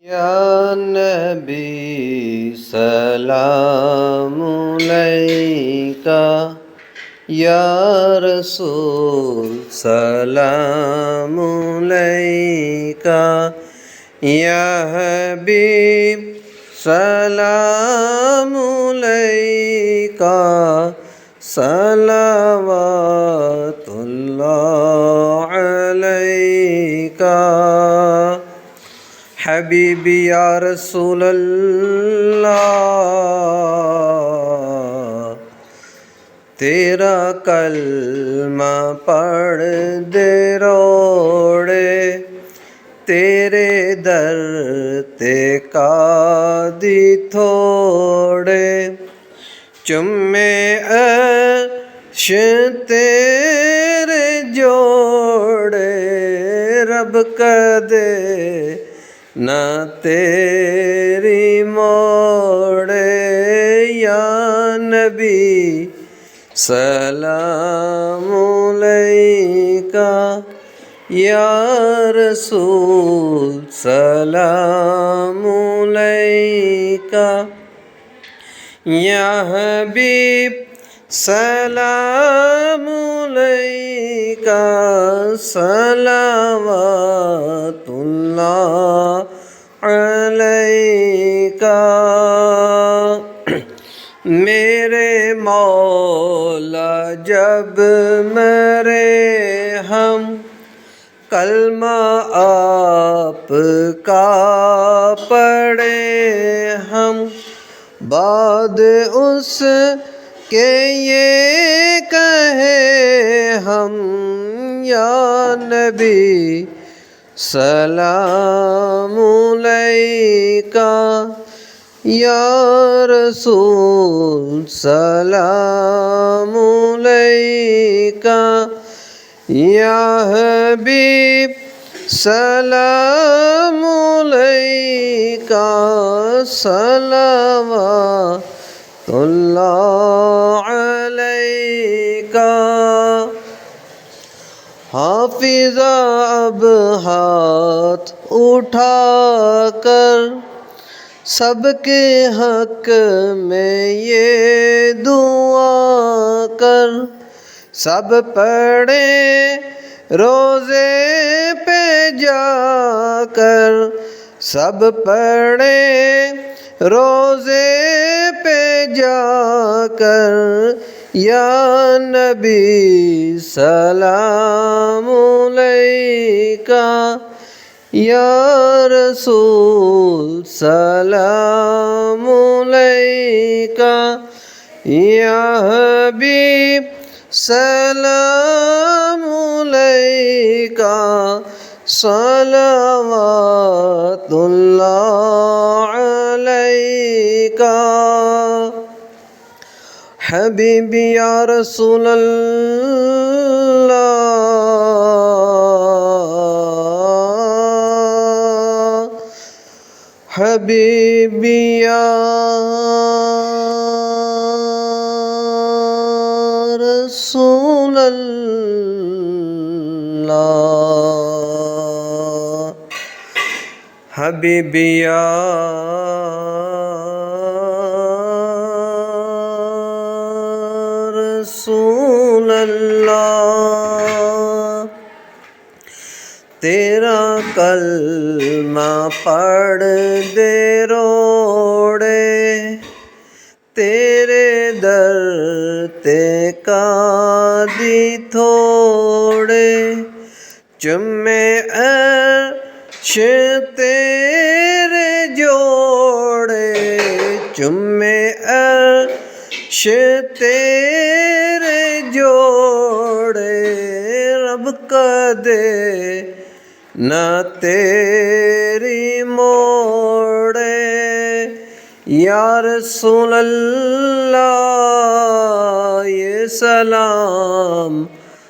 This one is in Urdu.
یا نبی سلام علیکہ، یا رسول سلام علیکہ، یا حبیب سلام علیکہ، صلوات اللہ علیکہ۔ حبیبی یا رسول اللہ، تیرا کلمہ پڑھ دے روڑے، تیرے در تے قادی تھوڑے، چمے عرش تیرے جوڑے، رب کدے نہ تیری موڑے۔ یا نبی سلام علیکہ، یا رسول سلام علیکہ، یا حبیب سلام علیکہ، صلوات اللہ علیکہ۔ میرے مولا جب مرے ہم، کلمہ آپ کا پڑھے ہم، بعد اس کہ یہ کہے ہم، یا نبی سلام علیکہ، یا رسول سلام علیکہ، یا حبیب سلام علیکہ، صلوات اللہ علیکہ۔ حافظہ اب ہاتھ اٹھا کر سب کے حق میں یہ دعا کر، سب پڑھیں روزے پہ جا کر، سب پڑھیں روزے پہ جا کر، یا نبی سلام علیکہ، یا رسول سلام علیکہ، یا حبیب سلام علیکہ، صلوات اللہ علیکہ۔ حبیبی یا رسول اللہ، حبیبی یا رسول اللہ، حبیبی یا رسول اللہ، تیرا کلمہ پڑھ دے روڑے، تیرے در تے قادی تھوڑے، چمے عرش تیرے جوڑے، چمے عرش تیرے جوڑے، رب کدے نہ تیری موڑے۔ یا رسول اللہ، یہ سلام